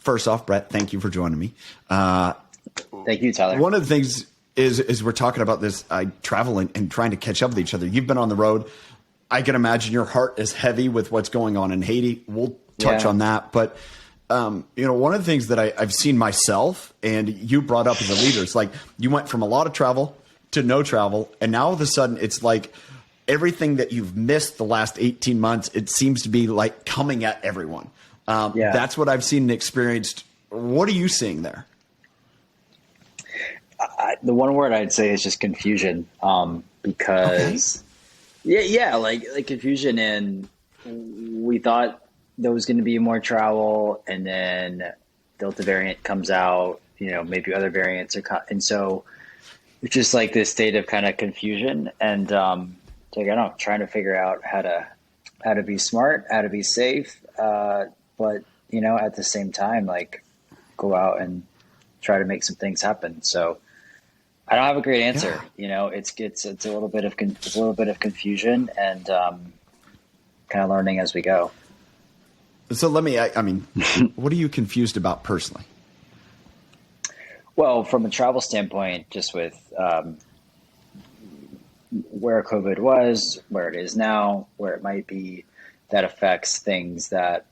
first off, Brett, thank you for joining me. Thank you, Tyler. One of the things is we're talking about this travel and trying to catch up with each other. You've been on the road. I can imagine your heart is heavy with what's going on in Haiti. We'll touch on that. But, one of the things that I've seen myself and you brought up as a leader, it's like you went from a lot of travel to no travel. And now all of a sudden it's like everything that you've missed the last 18 months, it seems to be like coming at everyone. That's what I've seen and experienced. What are you seeing there? The one word I'd say is just confusion, because like confusion. And we thought there was going to be more travel, and then Delta variant comes out, maybe other variants and so it's just like this state of kind of confusion. And trying to figure out how to be smart, how to be safe, but at the same time, like go out and try to make some things happen. So I don't have a great answer. It's a little bit of confusion and kind of learning as we go. So what are you confused about personally? Well, from a travel standpoint, just with where COVID was, where it is now, where it might be, that affects things that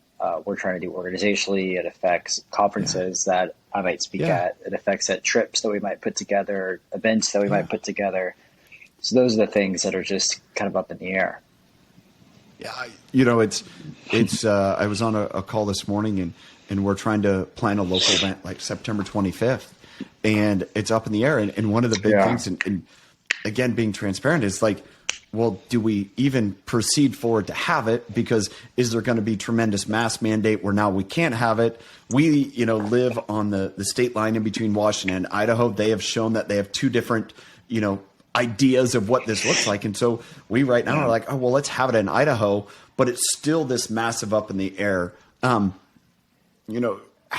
we're trying to do organizationally. It affects conferences that I might speak at. It affects trips that we might put together, events that we might put together. So those are the things that are just kind of up in the air. Yeah, it's. I was on a call this morning, and we're trying to plan a local event like September 25th, and it's up in the air. And one of the big things, and again, being transparent, is like, well, do we even proceed forward to have it? Because is there going to be tremendous mask mandate where now we can't have it? We, live on the state line in between Washington and Idaho. They have shown that they have two different, ideas of what this looks like. And so we right now are like, oh, well, let's have it in Idaho, but it's still this massive up in the air. How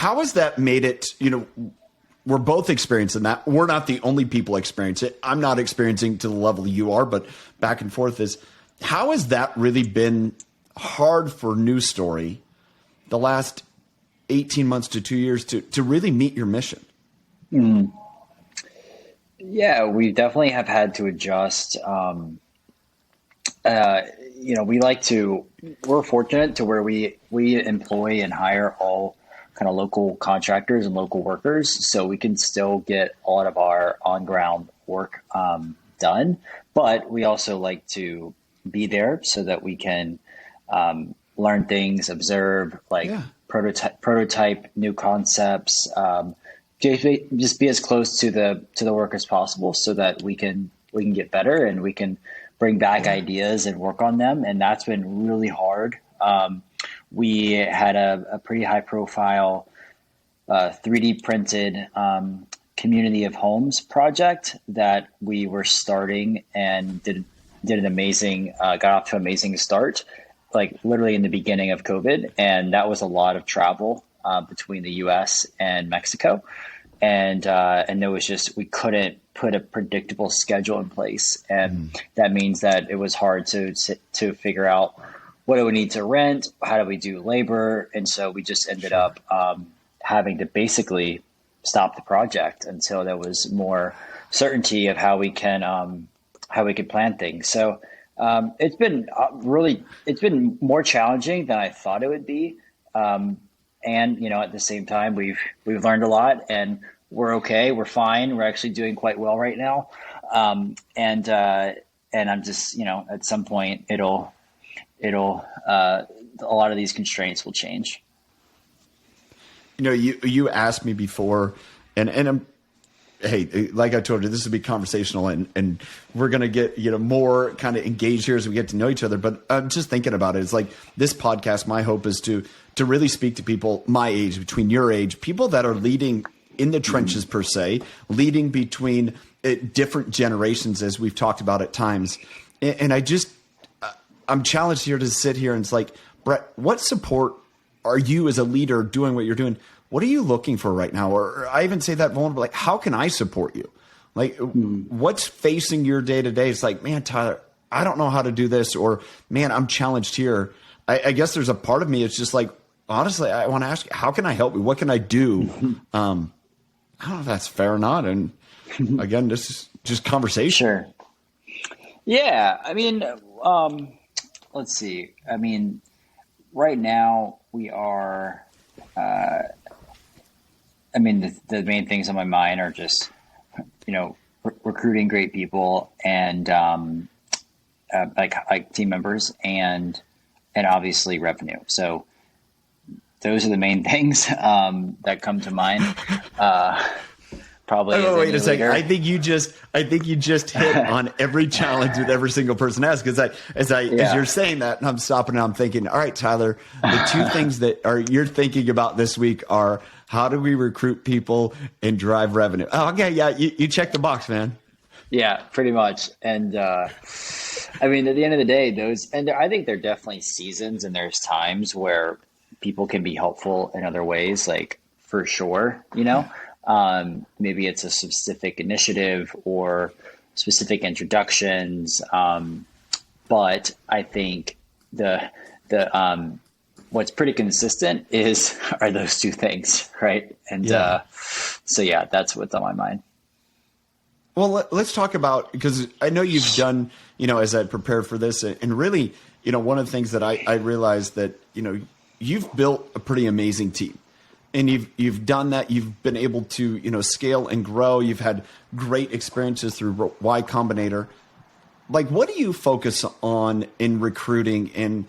has that made it, we're both experiencing that. We're not the only people experiencing it. I'm not experiencing to the level you are, but back and forth is, how has that really been hard for News Story the last 18 months to 2 years to really meet your mission? Yeah, we definitely have had to adjust. We're fortunate to where we employ and hire all kind of local contractors and local workers, so we can still get a lot of our on-ground work done. But we also like to be there so that we can learn things, observe, prototype new concepts, just be as close to the work as possible, so that we can get better and we can bring back ideas and work on them. And that's been really hard. We had a pretty high profile 3D printed community of homes project that we were starting, and did an amazing, got off to an amazing start, like literally in the beginning of COVID. And that was a lot of travel between the US and Mexico. And there was just, we couldn't put a predictable schedule in place. And that means that it was hard to figure out what do we need to rent, how do we do labor. And so we just ended up having to basically stop the project until there was more certainty of how we can plan things. So it's been more challenging than I thought it would be. And at the same time, we've learned a lot, and we're okay. We're fine. We're actually doing quite well right now. And I'm just, at some point it'll a lot of these constraints will change. You asked me before, and I'm, hey, like I told you, this will be conversational, and we're going to get, more kind of engaged here as we get to know each other. But I'm just thinking about it. It's like this podcast, my hope is to really speak to people my age, between your age, people that are leading in the trenches per se, leading between different generations, as we've talked about at times. And I'm challenged here to sit here and it's like, Brett, what support are you as a leader doing what you're doing? What are you looking for right now? Or I even say that vulnerable, like, how can I support you? Like, what's facing your day to day? It's like, man, Tyler, I don't know how to do this, or man, I'm challenged here. I guess there's a part of me, it's just like, honestly, I want to ask you, how can I help you? What can I do? I don't know if that's fair or not. And again, this is just conversation. Sure. Yeah. I mean, let's see. I mean, right now we are, I mean, the main things on my mind are just, recruiting great people and, like team members and obviously revenue. So those are the main things, that come to mind. Probably. Oh, wait a second. I think you just hit on every challenge that every single person has. Because as you're saying that, and I'm stopping and I'm thinking, all right, Tyler, the two things that you're thinking about this week are how do we recruit people and drive revenue? Oh, okay, yeah, you check the box, man. Yeah, pretty much. And I mean, at the end of the day, I think there are definitely seasons and there's times where people can be helpful in other ways, like for sure, maybe it's a specific initiative or specific introductions. But I think the what's pretty consistent are those two things, right? And so yeah, that's what's on my mind. Well, let's talk about, because I know you've done, as I prepared for this, and really, one of the things that I realized that, you've built a pretty amazing team. And you've done that. You've been able to, scale and grow. You've had great experiences through Y Combinator. Like, what do you focus on in recruiting? And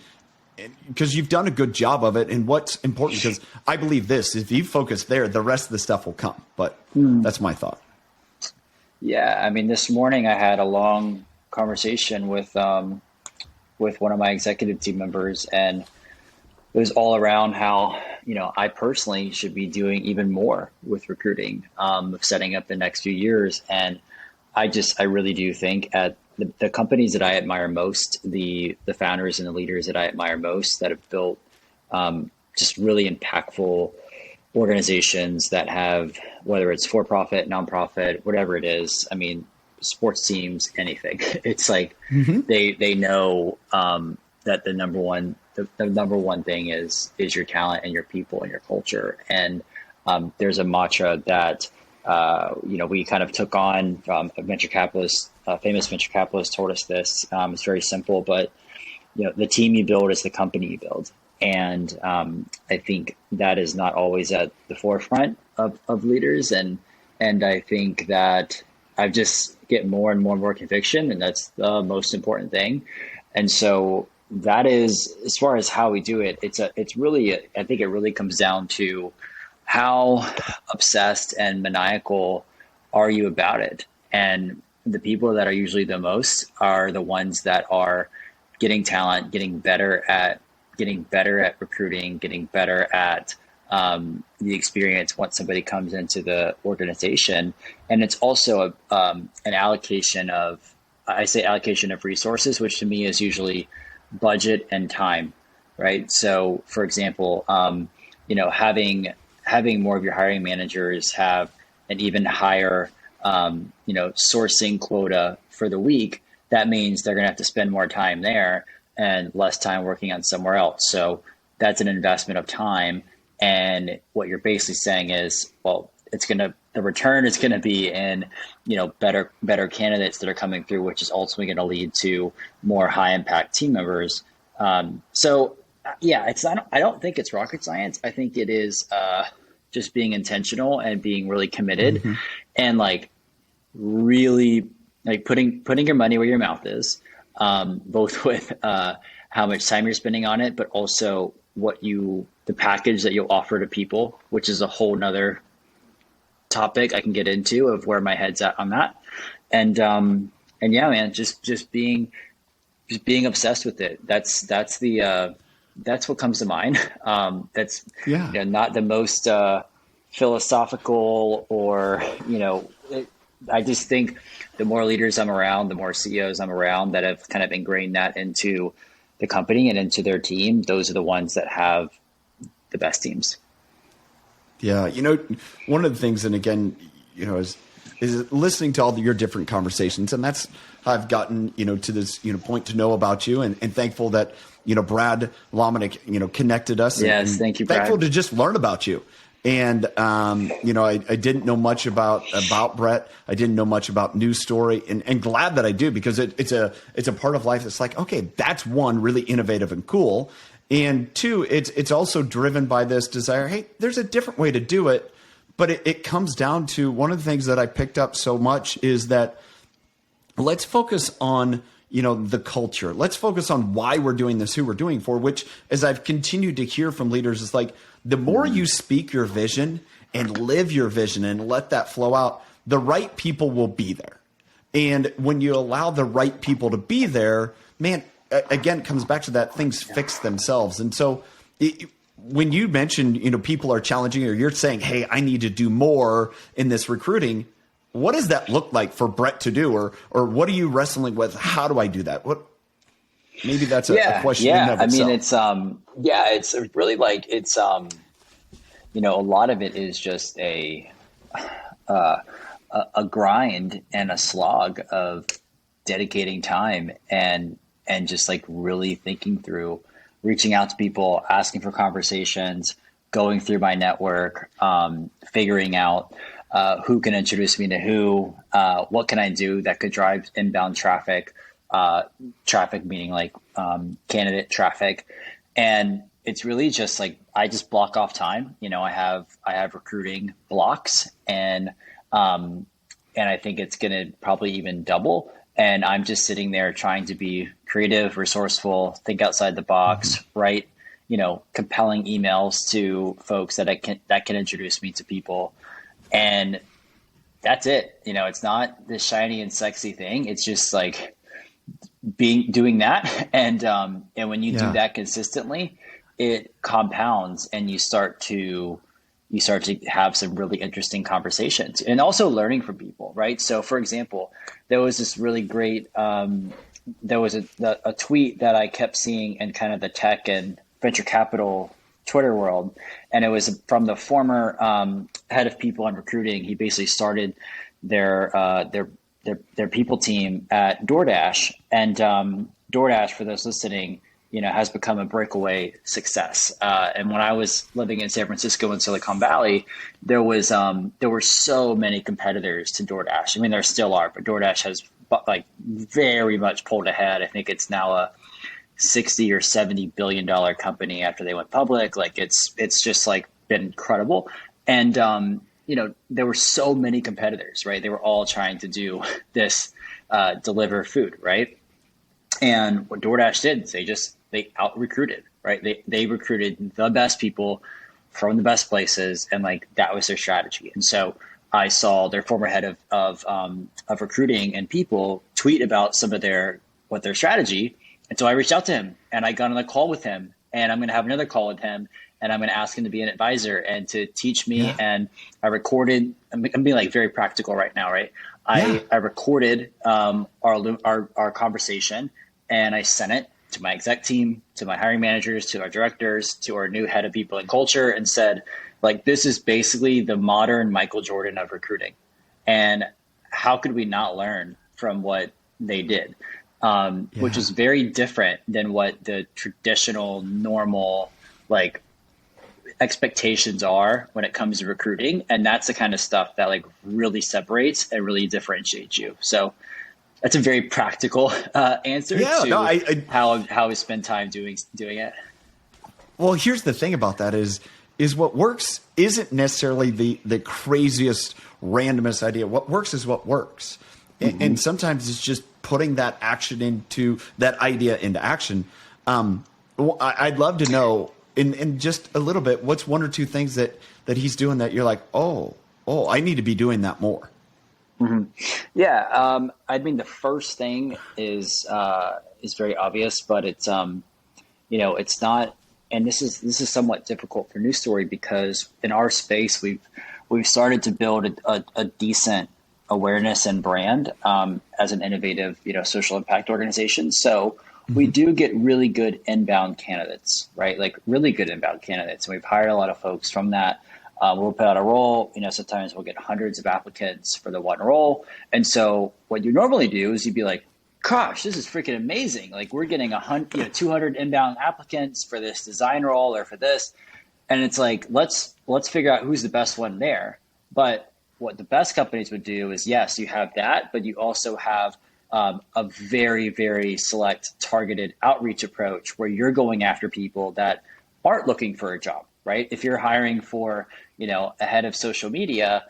because you've done a good job of it, and what's important, because I believe this, if you focus there, the rest of the stuff will come. But that's my thought. Yeah, I mean, this morning I had a long conversation with one of my executive team members, and it was all around how, I personally should be doing even more with recruiting, setting up the next few years. And I really do think at the companies that I admire most, the founders and the leaders that I admire most that have built just really impactful organizations that have, whether it's for-profit, nonprofit, whatever it is, I mean, sports teams, anything. It's like they know that the number one thing is your talent and your people and your culture. And there's a mantra that we kind of took on from a venture capitalist, a famous venture capitalist told us this. It's very simple, but the team you build is the company you build. And I think that is not always at the forefront of leaders. And I think that I just get more and more conviction, and that's the most important thing. And so that is, as far as how we do it, it's really, I think it really comes down to how obsessed and maniacal are you about it? And the people that are usually the most are the ones that are getting talent, getting better at recruiting, getting better at the experience once somebody comes into the organization. And it's also an allocation of resources, which to me is usually budget and time, right? So for example, having more of your hiring managers have an even higher, sourcing quota for the week, that means they're going to have to spend more time there and less time working on somewhere else. So that's an investment of time. And what you're basically saying is, well, the return is going to be in, better candidates that are coming through, which is ultimately going to lead to more high impact team members. So yeah, I don't think it's rocket science. I think it is just being intentional and being really committed and really putting your money where your mouth is. Both with how much time you're spending on it, but also the package that you'll offer to people, which is a whole nother topic I can get into of where my head's at on that. And yeah, man, just being obsessed with it. That's what comes to mind. That's not the most philosophical or I just think the more leaders I'm around, the more CEOs I'm around that have kind of ingrained that into the company and into their team, those are the ones that have the best teams. Yeah. One of the things, and again, as is listening to all your different conversations, and that's how I've gotten to this point to know about you, and thankful that Brad Lomenick connected us. Yes, and thank you, Brad. Thankful to just learn about you. And I didn't know much about Brett. I didn't know much about News Story, and glad that I do, because it's a part of life that's like, okay, that's one, really innovative and cool, and two, it's also driven by this desire. Hey, there's a different way to do it, but it comes down to one of the things that I picked up so much is that let's focus on the culture. Let's focus on why we're doing this, who we're doing for, which, as I've continued to hear from leaders, is like, the more you speak your vision and live your vision and let that flow out, the right people will be there. And when you allow the right people to be there, man, again, it comes back to that, things fix themselves. And so when you mentioned, people are challenging, or you're saying, hey, I need to do more in this recruiting, what does that look like for Brett to do? Or what are you wrestling with? How do I do that? Maybe that's a question in of itself. I mean, it's really like, a lot of it is just a grind and a slog of dedicating time and just like really thinking through, reaching out to people, asking for conversations, going through my network, figuring out who can introduce me to who, what can I do that could drive inbound traffic, meaning like candidate traffic. And it's really just like, I just block off time. I have recruiting blocks, and I think it's going to probably even double. And I'm just sitting there trying to be creative, resourceful, think outside the box, write, compelling emails to folks that can introduce me to people. And that's it. It's not this shiny and sexy thing. It's just like doing that. And when you do that consistently, it compounds, and you start to have some really interesting conversations, and also learning from people. Right. So for example, there was this really great, there was a tweet that I kept seeing in kind of the tech and venture capital Twitter world. And it was from the former head of people and recruiting. He basically started their people team at DoorDash, and DoorDash, for those listening, has become a breakaway success. And when I was living in San Francisco and Silicon Valley, there were so many competitors to DoorDash. I mean, there still are, but DoorDash has like very much pulled ahead. I think it's now a $60 or $70 billion company after they went public. Like it's just like been incredible. And, there were so many competitors, right? They were all trying to do this, deliver food. Right. And what DoorDash did is they out recruited, right? They recruited the best people from the best places. And like, that was their strategy. And so I saw their former head of recruiting and people tweet about what their strategy. And so I reached out to him, and I got on a call with him, and I'm going to have another call with him, and I'm going to ask him to be an advisor and to teach me. Yeah. And I recorded, I'm being like very practical right now, right? I recorded our conversation, and I sent it to my exec team, to my hiring managers, to our directors, to our new head of people and culture, and said, like, this is basically the modern Michael Jordan of recruiting. And how could we not learn from what they did? Which is very different than what the traditional, normal, like, expectations are when it comes to recruiting. And that's the kind of stuff that like really separates and really differentiates you. So that's a very practical answer to how I spend time doing it. Well, here's the thing about that is what works isn't necessarily the craziest, randomest idea. What works is what works. Mm-hmm. And sometimes it's just putting that idea into action. I'd love to know in just a little bit, what's one or two things that he's doing that you're like, oh, I need to be doing that more. Mm-hmm. Yeah. I mean, the first thing is very obvious, but it's, it's not, and this is somewhat difficult for News Story because in our space, we've started to build a decent awareness and brand as an innovative, social impact organization. So we do get really good inbound candidates, right? Like really good inbound candidates. And we've hired a lot of folks from that. We'll put out a role. Sometimes we'll get hundreds of applicants for the one role. And so what you normally do is you'd be like, gosh, this is freaking amazing. Like we're getting 200 inbound applicants for this design role or for this. And it's like, let's figure out who's the best one there. But what the best companies would do is, yes, you have that, but you also have a very, very select targeted outreach approach where you're going after people that aren't looking for a job, right? If you're hiring for, a head of social media,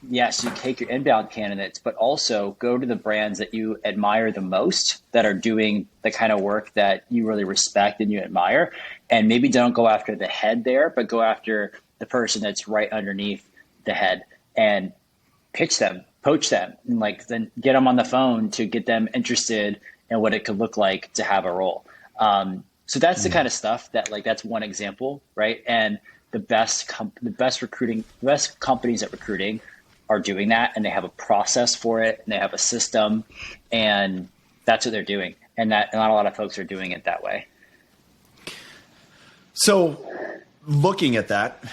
yes, you take your inbound candidates, but also go to the brands that you admire the most that are doing the kind of work that you really respect and you admire. And maybe don't go after the head there, but go after the person that's right underneath the head and pitch them, poach them, and then get them on the phone to get them interested in what it could look like to have a role. So that's the kind of stuff that that's one example, right? And the best companies at recruiting are doing that, and they have a process for it, and they have a system, and that's what they're doing. And that not a lot of folks are doing it that way. So looking at that,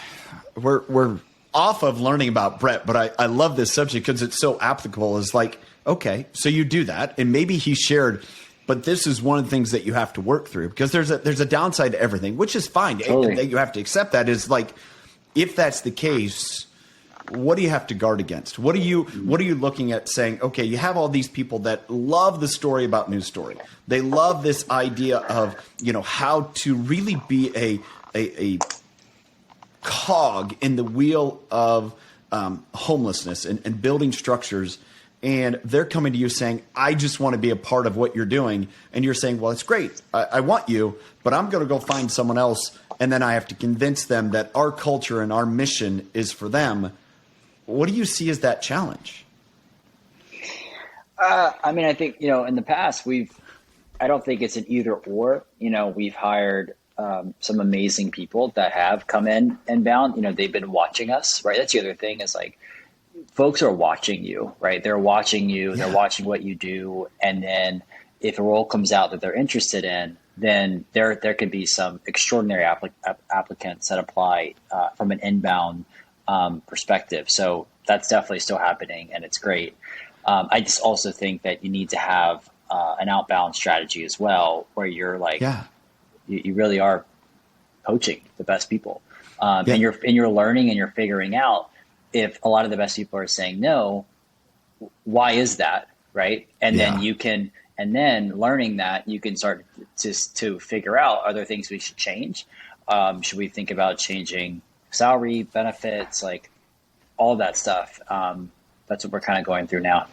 we're off of learning about Brett, but I love this subject because it's so applicable. Is like, okay, so you do that, and maybe he shared, but this is one of the things that you have to work through because there's a downside to everything, which is fine. Totally. That you have to accept that is like, if that's the case, what do you have to guard against? What are you looking at saying, okay, you have all these people that love the story about News Story. They love this idea of, how to really be a cog in the wheel of homelessness and building structures. And they're coming to you saying, I just want to be a part of what you're doing. And you're saying, well, it's great. I want you, but I'm going to go find someone else. And then I have to convince them that our culture and our mission is for them. What do you see as that challenge? I think, in the past, I don't think it's an either or. We've hired some amazing people that have come in inbound. They've been watching us, right? That's the other thing is folks are watching you, right? They're watching you, they're watching what you do. And then if a role comes out that they're interested in, then there could be some extraordinary applicants that apply from an inbound perspective. So that's definitely still happening, and it's great. I just also think that you need to have an outbound strategy as well, where you're you really are poaching the best people, and you're learning and you're figuring out if a lot of the best people are saying no, why is that, right? And then learning that, you can start to figure out, are there things we should change? Should we think about changing salary, benefits, all of that stuff? That's what we're kind of going through now.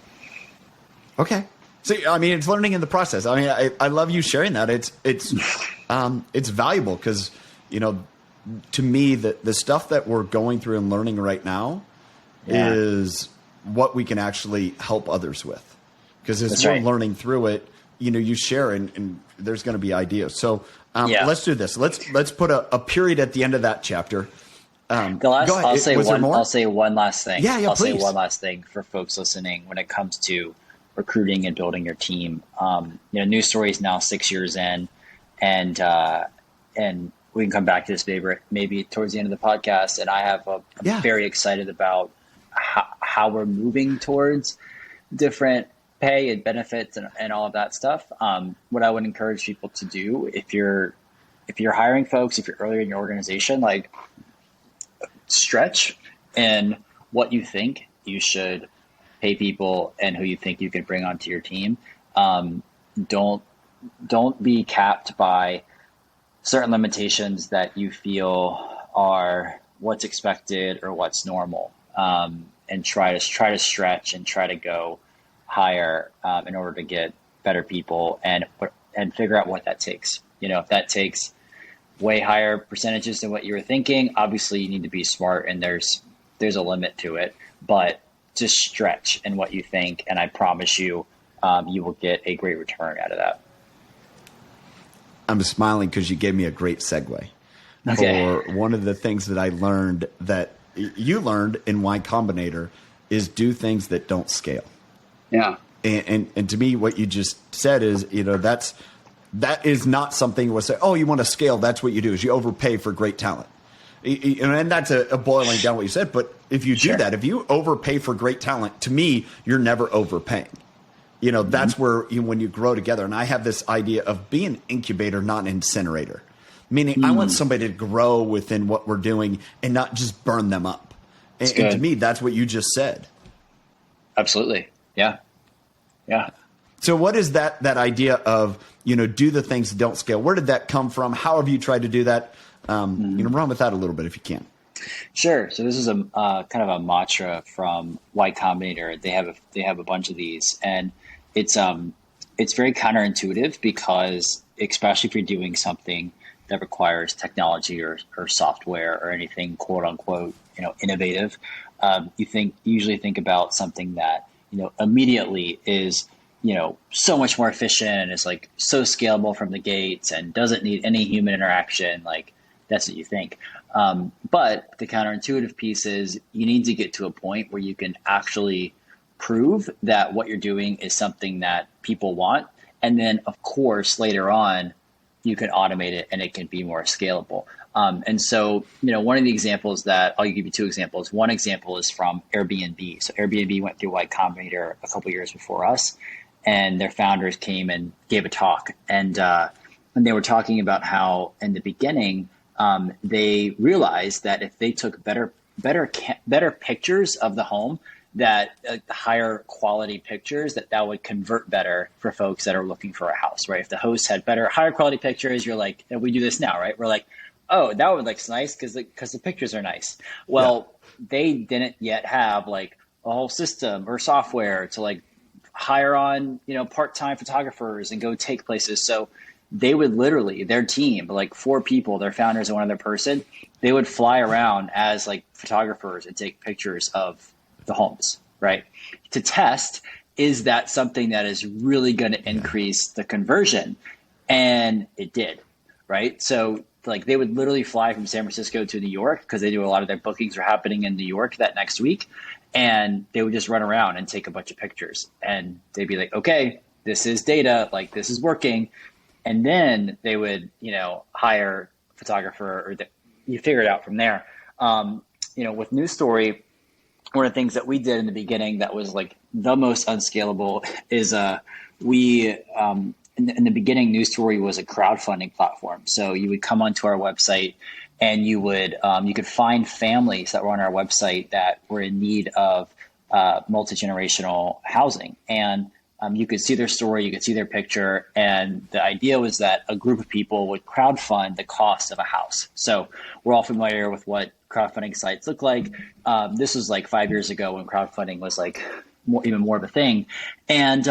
Okay. So, it's learning in the process. I love you sharing that. It's valuable because, to me, the stuff that we're going through and learning right now is what we can actually help others with. Because as we're learning through it, you share and there's going to be ideas. So let's do this. Let's put a period at the end of that chapter. I'll say one last thing. I'll say one last thing for folks listening when it comes to recruiting and building your team. News Story is now 6 years in, and we can come back to this maybe towards the end of the podcast. And I'm very excited about how we're moving towards different pay and benefits and all of that stuff. What I would encourage people to do, if you're hiring folks, if you're earlier in your organization, stretch in what you think you should pay people and who you think you can bring onto your team. Don't be capped by certain limitations that you feel are what's expected or what's normal, and try to stretch and try to go higher in order to get better people and figure out what that takes. If that takes way higher percentages than what you were thinking, obviously you need to be smart, and there's a limit to it, but just stretch in what you think. And I promise you, you will get a great return out of that. I'm smiling because you gave me a great segue for one of the things that I learned that you learned in Y Combinator is do things that don't scale. Yeah. And to me, what you just said is, that is not something we'll say, oh, you want to scale. That's what you do is you overpay for great talent. And that's a boiling down what you said. But if you do that, if you overpay for great talent, to me, you're never overpaying. That's where when you grow together. And I have this idea of being an incubator, not an incinerator. Meaning I want somebody to grow within what we're doing and not just burn them up. And to me, that's what you just said. Absolutely. Yeah. Yeah. So what is that idea of, do the things that don't scale? Where did that come from? How have you tried to do that? Run with that a little bit if you can. Sure. So this is a kind of a mantra from Y Combinator. They have a bunch of these, and it's very counterintuitive because, especially if you're doing something that requires technology or software or anything quote unquote innovative, you usually think about something that immediately is so much more efficient and is like so scalable from the gates and doesn't need any human interaction. Like that's what you think. But the counterintuitive piece is you need to get to a point where you can actually prove that what you're doing is something that people want. And then of course, later on, you can automate it and it can be more scalable. And so, one of the examples that I'll give you two examples. One example is from Airbnb. So Airbnb went through Y Combinator a couple of years before us, and their founders came and gave a talk. And they were talking about how in the beginning, they realized that if they took better pictures of the home, that higher quality pictures, that would convert better for folks that are looking for a house, right? If the host had higher quality pictures, you're like, and we do this now, right? We're like, oh, that would looks nice because the pictures are nice. Well, they didn't yet have like a whole system or software to like hire on, part-time photographers and go take places. So they would literally, their team, like 4 people, their founders and one other person, they would fly around as like photographers and take pictures of the homes, right? To test, is that something that is really going to increase the conversion? And it did, right? So like they would literally fly from San Francisco to New York because they knew a lot of their bookings were happening in New York that next week. And they would just run around and take a bunch of pictures and they'd be like, okay, this is data, like this is working. And then they would, hire a photographer or you figure it out from there. With News Story, one of the things that we did in the beginning that was like the most unscalable is in the beginning, News Story was a crowdfunding platform. So you would come onto our website and you could find families that were on our website that were in need of multi-generational housing. And you could see their story, you could see their picture. And the idea was that a group of people would crowdfund the cost of a house. So we're all familiar with what crowdfunding sites look like. This was like 5 years ago when crowdfunding was like even more of a thing. And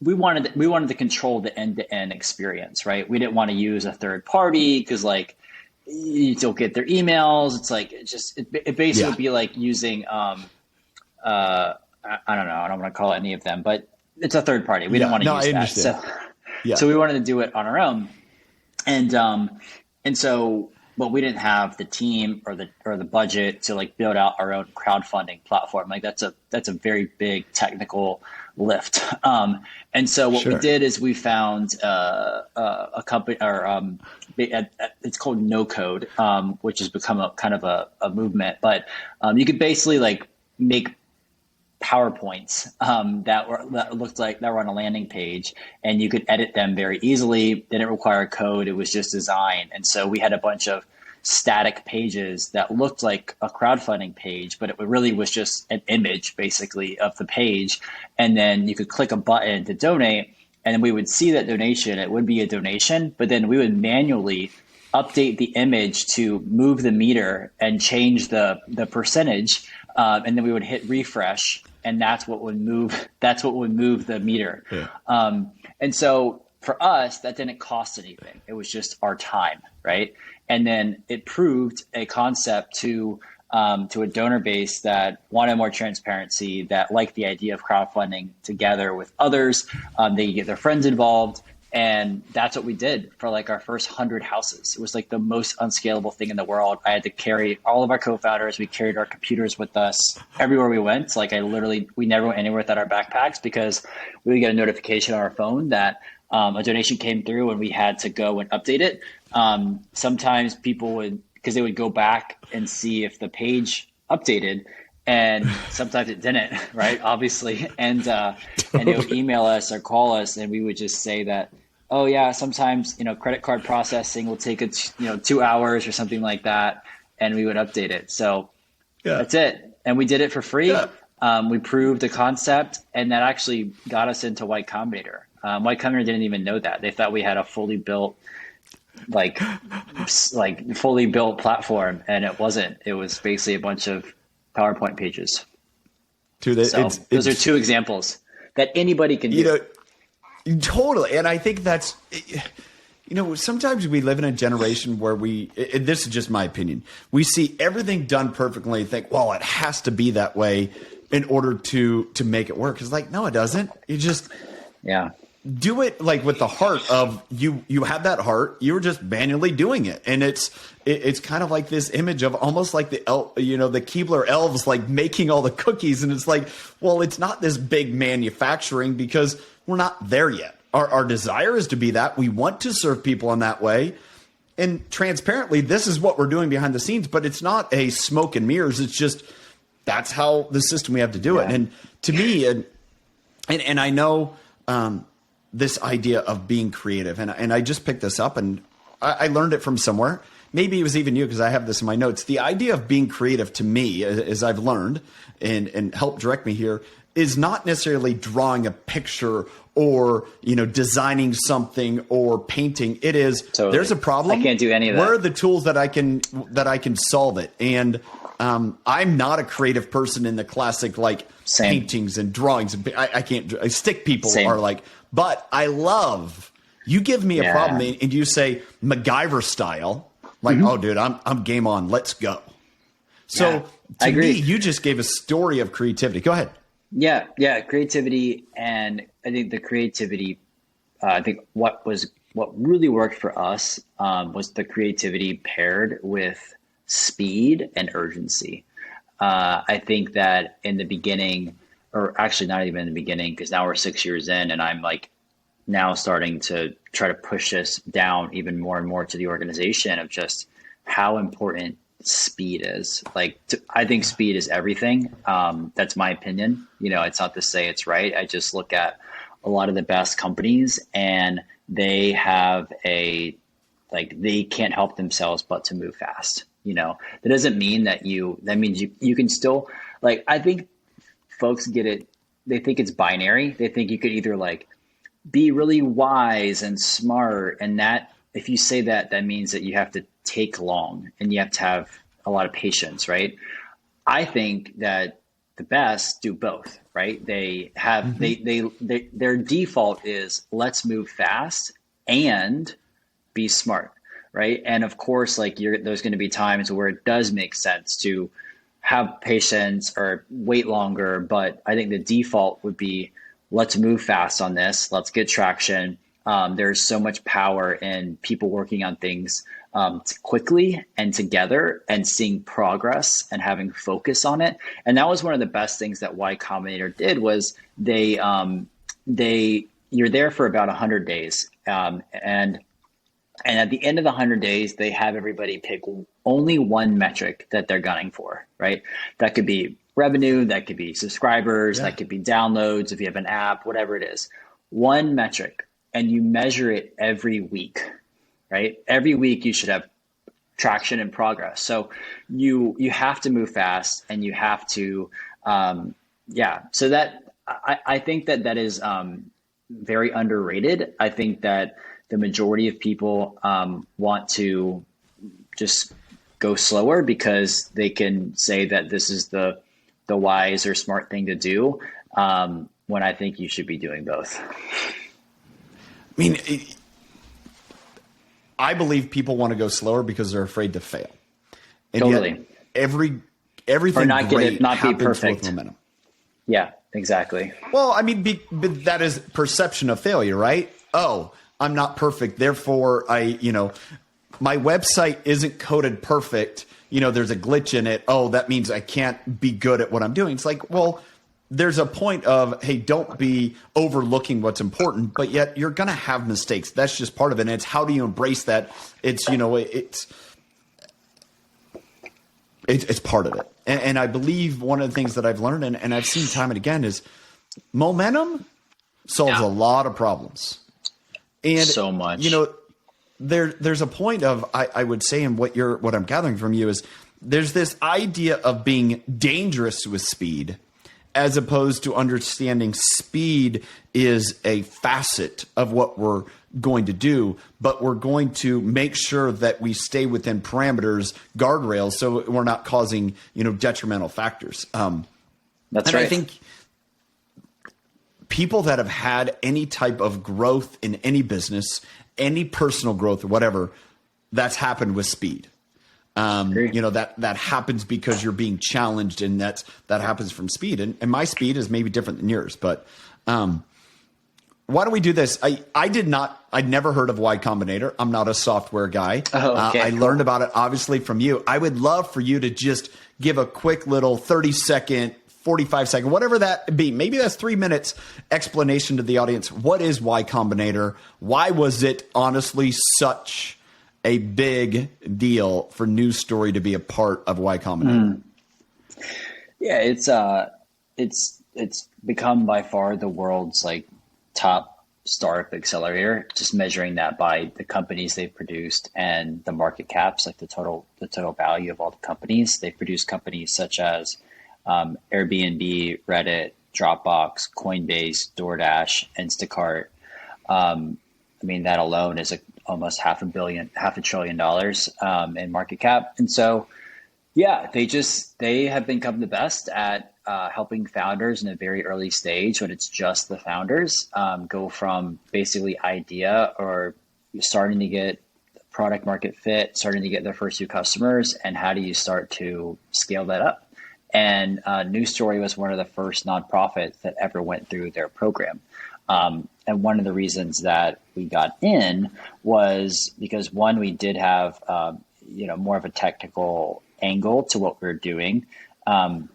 we wanted to control the end-to-end experience, right? We didn't want to use a third party because like you don't get their emails. It's like it basically would be like using I don't know. I don't want to call it any of them, but it's a third party. We didn't want to use that. So we wanted to do it on our own. And so, but we didn't have the team or the budget to like build out our own crowdfunding platform. Like that's a very big technical lift. And so what we did is we found a company it's called No Code, which has become a kind of a movement, but you could basically like make PowerPoints that looked like that were on a landing page, and you could edit them very easily. Didn't require code; it was just design. And so we had a bunch of static pages that looked like a crowdfunding page, but it really was just an image, basically, of the page. And then you could click a button to donate, and then we would see that donation. It would be a donation, but then we would manually update the image to move the meter and change the percentage. And then we would hit refresh, and that's what would move the meter. Yeah. And so for us, that didn't cost anything. It was just our time, right? And then it proved a concept to a donor base that wanted more transparency, that liked the idea of crowdfunding together with others. They get their friends involved. And that's what we did for like our first 100 houses. It was like the most unscalable thing in the world. I had to carry all of our co-founders. We carried our computers with us everywhere we went. Like we never went anywhere without our backpacks because we would get a notification on our phone that a donation came through and we had to go and update it. Sometimes people would, because they would go back and see if the page updated, and sometimes it didn't, right? Obviously. And they would email us or call us, and we would just say that, oh yeah, sometimes, credit card processing will take 2 hours or something like that. And we would update it. So that's it. And we did it for free. Yeah. We proved the concept, and that actually got us into Y Combinator. Y Combinator didn't even know that. They thought we had a fully built, fully built platform, and it wasn't. It was basically a bunch of PowerPoint pages. Those are two examples that anybody can do. Totally. And I think that's, sometimes we live in a generation where this is just my opinion, we see everything done perfectly and think, well, it has to be that way in order to make it work. It's like, no, it doesn't. You just do it with the heart of you have that heart. You're just manually doing it. And it's kind of like this image of almost like the Keebler elves, making all the cookies. And it's like, well, it's not this big manufacturing because we're not there yet. Our desire is to be that. We want to serve people in that way. And transparently, this is what we're doing behind the scenes, but it's not a smoke and mirrors. It's just, that's how the system we have to do it. And to me, and I know this idea of being creative, and I just picked this up and I learned it from somewhere. Maybe it was even you, because I have this in my notes. The idea of being creative to me, as I've learned and help direct me here, is not necessarily drawing a picture or designing something or painting. It is There's a problem. I can't do any of that. Where are the tools that I can solve it? And I'm not a creative person in the classic paintings and drawings. I can't. Stick people are but I love. You give me a problem and you say MacGyver style, oh dude, I'm game on. Let's go. So to me, you just gave a story of creativity. Go ahead. Yeah, creativity, and I think the creativity. I think what really worked for us was the creativity paired with speed and urgency. I think that in the beginning, or actually not even in the beginning, because now we're 6 years in, and I'm now starting to try to push this down even more and more to the organization of just how important speed is. I think speed is everything. That's my opinion. It's not to say it's right. I just look at a lot of the best companies, and they have they can't help themselves but to move fast. That doesn't mean that means you can still, I think folks get it. They think it's binary. They think you could either be really wise and smart, and that if you say that, that means that you have to take long and you have to have a lot of patience, right? I think that the best do both, right? They have their default is let's move fast and be smart, right? And of course, there's going to be times where it does make sense to have patience or wait longer, but I think the default would be let's move fast on this. Let's get traction. There's so much power in people working on things quickly and together and seeing progress and having focus on it. And that was one of the best things that Y Combinator did was you're there for about 100 days. And at the end of the 100 days, they have everybody pick only one metric that they're gunning for, right? That could be revenue, that could be subscribers, that could be downloads if you have an app, whatever it is. One metric. And you measure it every week, right? Every week you should have traction and progress. So you have to move fast, and you have to, So that I think that is very underrated. I think that the majority of people want to just go slower because they can say that this is the wise or smart thing to do. When I think you should be doing both. I mean, I believe people want to go slower because they're afraid to fail. And totally. Yet everything or not great get it, not be happens perfect. with momentum. Yeah, exactly. Well, I mean, but that is perception of failure, right? Oh, I'm not perfect. Therefore, my website isn't coded perfect. There's a glitch in it. Oh, that means I can't be good at what I'm doing. It's well, there's a point of, hey, don't be overlooking what's important, but yet you're going to have mistakes. That's just part of it. And it's how do you embrace that? It's, it's part of it. And I believe one of the things that I've learned and I've seen time and again is momentum solves a lot of problems. And so much, there's a point of, I would say, and what I'm gathering from you is there's this idea of being dangerous with speed, as opposed to understanding speed is a facet of what we're going to do, but we're going to make sure that we stay within parameters, guardrails, so we're not causing, detrimental factors. That's right. I think people that have had any type of growth in any business, any personal growth or whatever, that's happened with speed. That happens because you're being challenged, and that happens from speed. And my speed is maybe different than yours, but why don't we do this? I'd never heard of Y Combinator. I'm not a software guy. Oh, okay, I cool. learned about it obviously from you. I would love for you to just give a quick little 30-second, 45-second, whatever that be. Maybe that's 3 minutes explanation to the audience. What is Y Combinator? Why was it honestly such a big deal for News Story to be a part of Y Combinator? Yeah, it's become by far the world's top startup accelerator, just measuring that by the companies they've produced and the market caps, the total value of all the companies. They've produced companies such as Airbnb, Reddit, Dropbox, Coinbase, DoorDash, Instacart. That alone is almost $500 billion in market cap. And so, they have become the best at helping founders in a very early stage, when it's just the founders, go from basically idea or starting to get product market fit, starting to get their first few customers, and how do you start to scale that up? And News Story was one of the first nonprofits that ever went through their program. And one of the reasons that we got in was because, one, we did have more of a technical angle to what we were doing, and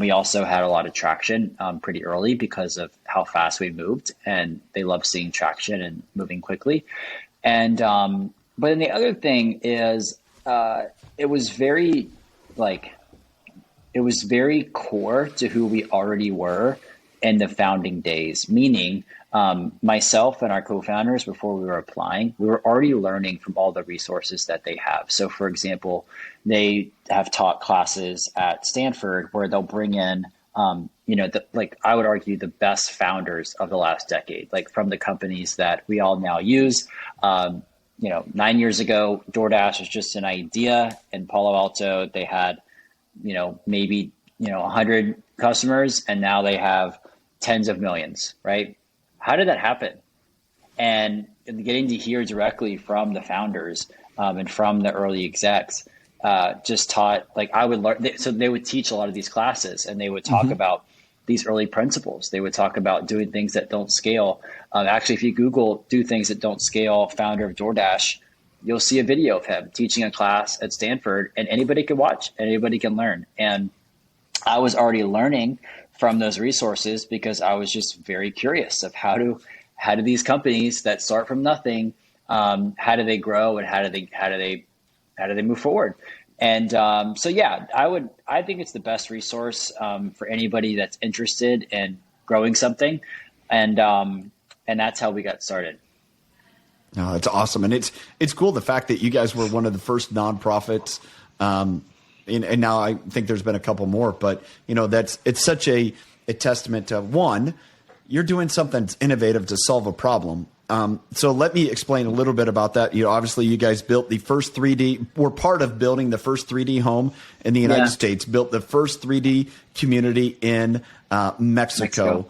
we also had a lot of traction pretty early because of how fast we moved, and they love seeing traction and moving quickly. And but then the other thing is, it was very core to who we already were in the founding days, meaning myself and our co-founders, before we were applying, we were already learning from all the resources that they have. So, for example, they have taught classes at Stanford where they'll bring in, I would argue, the best founders of the last decade, from the companies that we all now use. 9 years ago, DoorDash was just an idea in Palo Alto. They had, maybe 100 customers, and now they have tens of millions, right? How did that happen? And getting to hear directly from the founders and from the early execs just taught, I would learn. So they would teach a lot of these classes, and they would talk about these early principles. They would talk about doing things that don't scale. Actually, if you Google "do things that don't scale" founder of DoorDash, you'll see a video of him teaching a class at Stanford, and anybody can watch, anybody can learn. And I was already learning from those resources because I was just very curious of how do these companies that start from nothing, how do they grow, and how do they move forward? And I think it's the best resource for anybody that's interested in growing something, and that's how we got started. No, it's awesome, and it's cool the fact that you guys were one of the first nonprofits. And now I think there's been a couple more, but it's such a testament to, one, you're doing something that's innovative to solve a problem. So let me explain a little bit about that. Obviously you guys built the first 3D, were part of building the first 3D home in the United States, built the first 3D community in Mexico.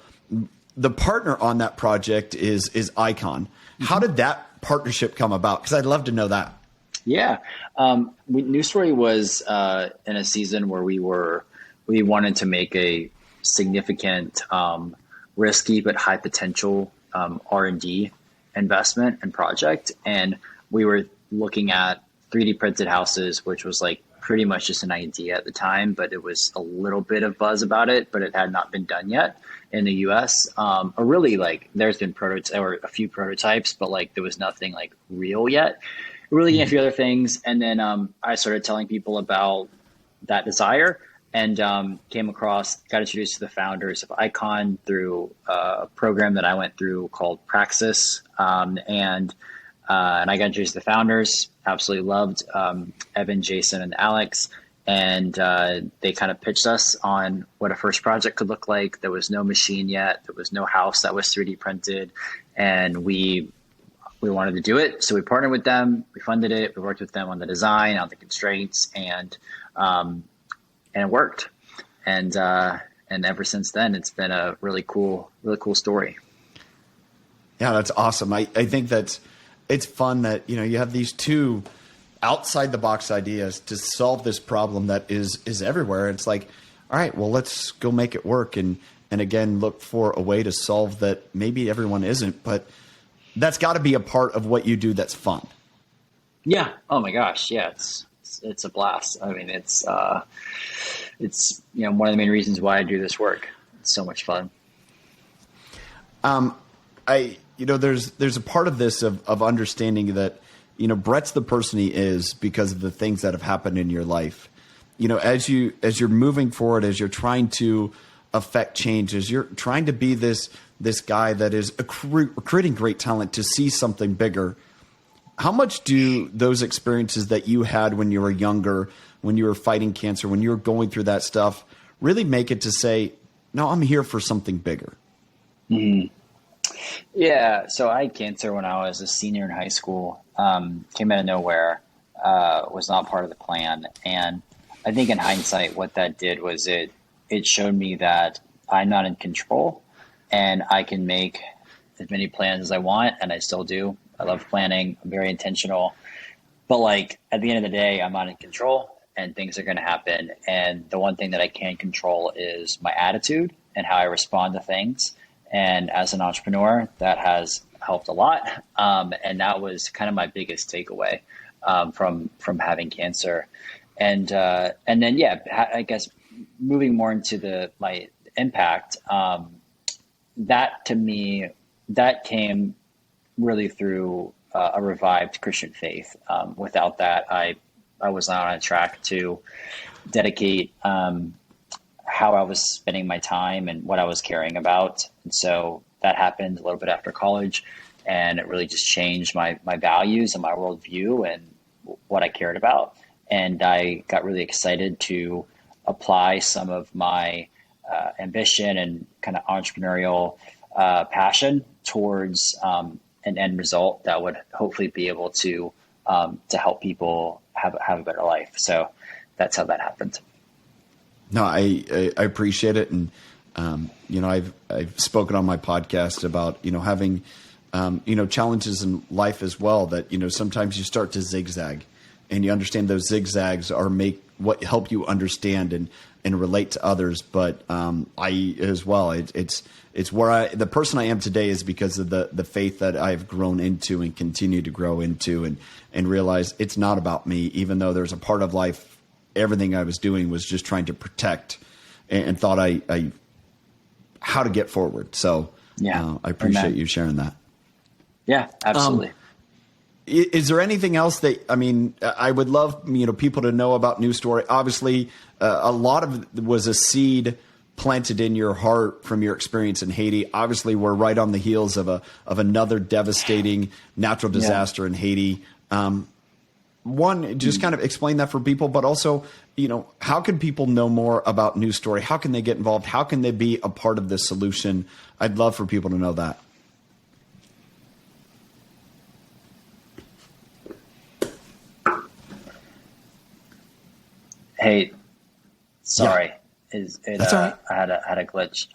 The partner on that project is Icon. How did that partnership come about? Because I'd love to know that. Yeah. News Story was in a season where we wanted to make a significant, risky but high potential R&D investment and project. And we were looking at 3D printed houses, which was pretty much just an idea at the time, but it was a little bit of buzz about it, but it had not been done yet in the US. Or really there's been a few prototypes, but there was nothing real yet. Really a few other things. And then I started telling people about that desire, and came across, got introduced to the founders of Icon through a program that I went through called Praxis, and I got introduced to the founders. Absolutely loved Evan, Jason, and Alex. And they kind of pitched us on what a first project could look like. There was no machine yet. There was no house that was 3D printed. And we wanted to do it. So we partnered with them. We funded it. We worked with them on the design, on the constraints, and it worked. And ever since then, it's been a really cool story. Yeah, that's awesome. I think it's fun that, you have these two outside the box ideas to solve this problem that is everywhere. It's like, all right, well, let's go make it work. And again, look for a way to solve that maybe everyone isn't, but that's got to be a part of what you do that's fun. Yeah. Oh my gosh. Yeah. It's a blast. I mean, it's one of the main reasons why I do this work. It's so much fun. There's a part of this of understanding that, Brett's the person he is because of the things that have happened in your life. As you're moving forward, as you're trying to affect change, as you're trying to be this guy that is creating great talent to see something bigger. How much do those experiences that you had when you were younger, when you were fighting cancer, when you were going through that stuff, really make it to say, no, I'm here for something bigger? Mm-hmm. Yeah, so I had cancer when I was a senior in high school. Came out of nowhere, was not part of the plan. And I think in hindsight, what that did was it showed me that I'm not in control and I can make as many plans as I want, and I still do. I love planning. I'm very intentional. But at the end of the day, I'm not in control and things are going to happen. And the one thing that I can control is my attitude and how I respond to things. And as an entrepreneur, that has helped a lot. And that was kind of my biggest takeaway from having cancer. And then, I guess moving more into my impact, that to me, that came really through a revived Christian faith. Without that, I was not on a track to dedicate how I was spending my time and what I was caring about. And so that happened a little bit after college, and it really just changed my values and my worldview and what I cared about. And I got really excited to apply some of my ambition and kind of entrepreneurial passion towards an end result that would hopefully be able to help people have a better life. So that's how that happened. No, I appreciate it. And, I've spoken on my podcast about, having, challenges in life as well, that, sometimes you start to zigzag and you understand those zigzags are what help you understand and relate to others. But I as well, it's where the person I am today is because of the faith that I've grown into and continue to grow into and realize it's not about me, even though there's a part of life, everything I was doing was just trying to protect and thought I how to get forward. So I appreciate you sharing that. Yeah, absolutely. Is there anything else that, I would love, people to know about New Story. Obviously, a lot of it was a seed planted in your heart from your experience in Haiti. Obviously, we're right on the heels of another devastating natural disaster in Haiti. One, just kind of explain that for people, but also, how can people know more about New Story? How can they get involved? How can they be a part of this solution? I'd love for people to know that. Hey, sorry. Yeah. That's all right. I had a glitch.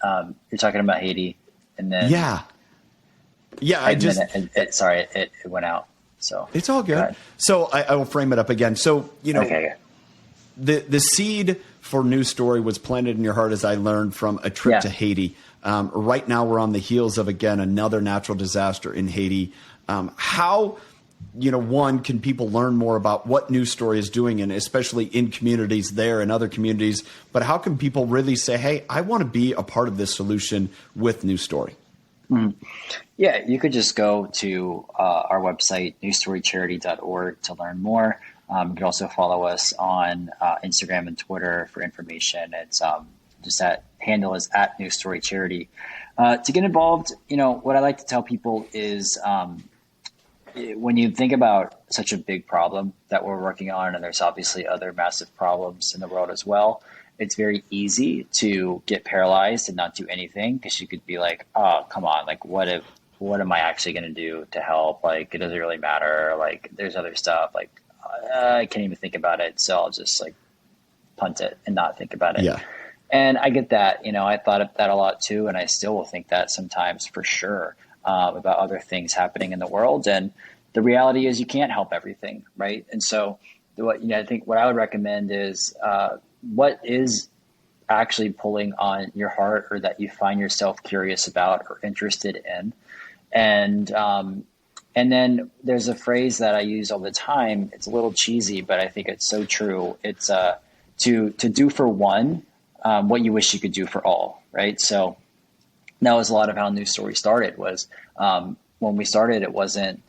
You're talking about Haiti, and then yeah. It went out. So it's all good. So I will frame it up again. So okay. The seed for New Story was planted in your heart, as I learned from a trip to Haiti. Right now, we're on the heels of another natural disaster in Haiti. How one, can people learn more about what New Story is doing, and especially in communities there and other communities, but how can people really say, hey, I want to be a part of this solution with New Story? Mm-hmm. Yeah, you could just go to our website, newstorycharity.org, to learn more. You can also follow us on Instagram and Twitter for information. It's just that handle is at News Story Charity. To get involved, what I like to tell people is when you think about such a big problem that we're working on, and there's obviously other massive problems in the world as well, it's very easy to get paralyzed and not do anything, because you could be like, oh, come on, like what am I actually going to do to help? Like, it doesn't really matter. Like, there's other stuff. Like, I can't even think about it. So I'll just like punt it and not think about it. Yeah. And I get that. I thought of that a lot too. And I still will think that sometimes, for sure, about other things happening in the world. And the reality is you can't help everything. Right. And so I think what I would recommend is what is actually pulling on your heart, or that you find yourself curious about or interested in. And then there's a phrase that I use all the time. It's a little cheesy, but I think it's so true. It's to do for one what you wish you could do for all, right? So that was a lot of how News Story started. Was when we started, it wasn't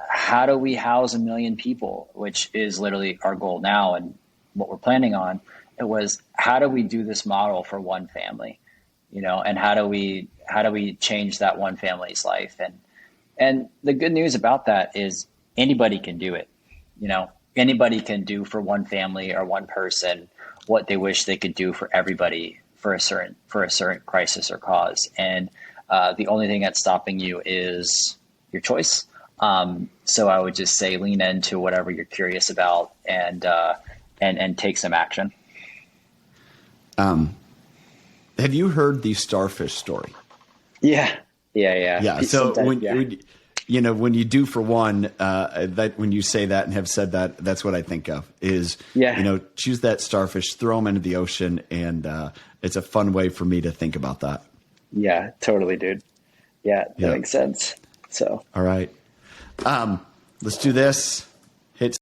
how do we house 1 million people, which is literally our goal now and what we're planning on. It was, how do we do this model for one family, and how do we change that one family's life? And the good news about that is anybody can do it. Anybody can do for one family or one person what they wish they could do for everybody for a certain crisis or cause. And the only thing that's stopping you is your choice. So I would just say lean into whatever you're curious about and take some action. Have you heard the starfish story? Yeah. So when you do for one, that when you say that and have said that, that's what I think of is, choose that starfish, throw them into the ocean. And it's a fun way for me to think about that. Yeah, totally, dude. Yeah, that makes sense. So, all right. Let's do this.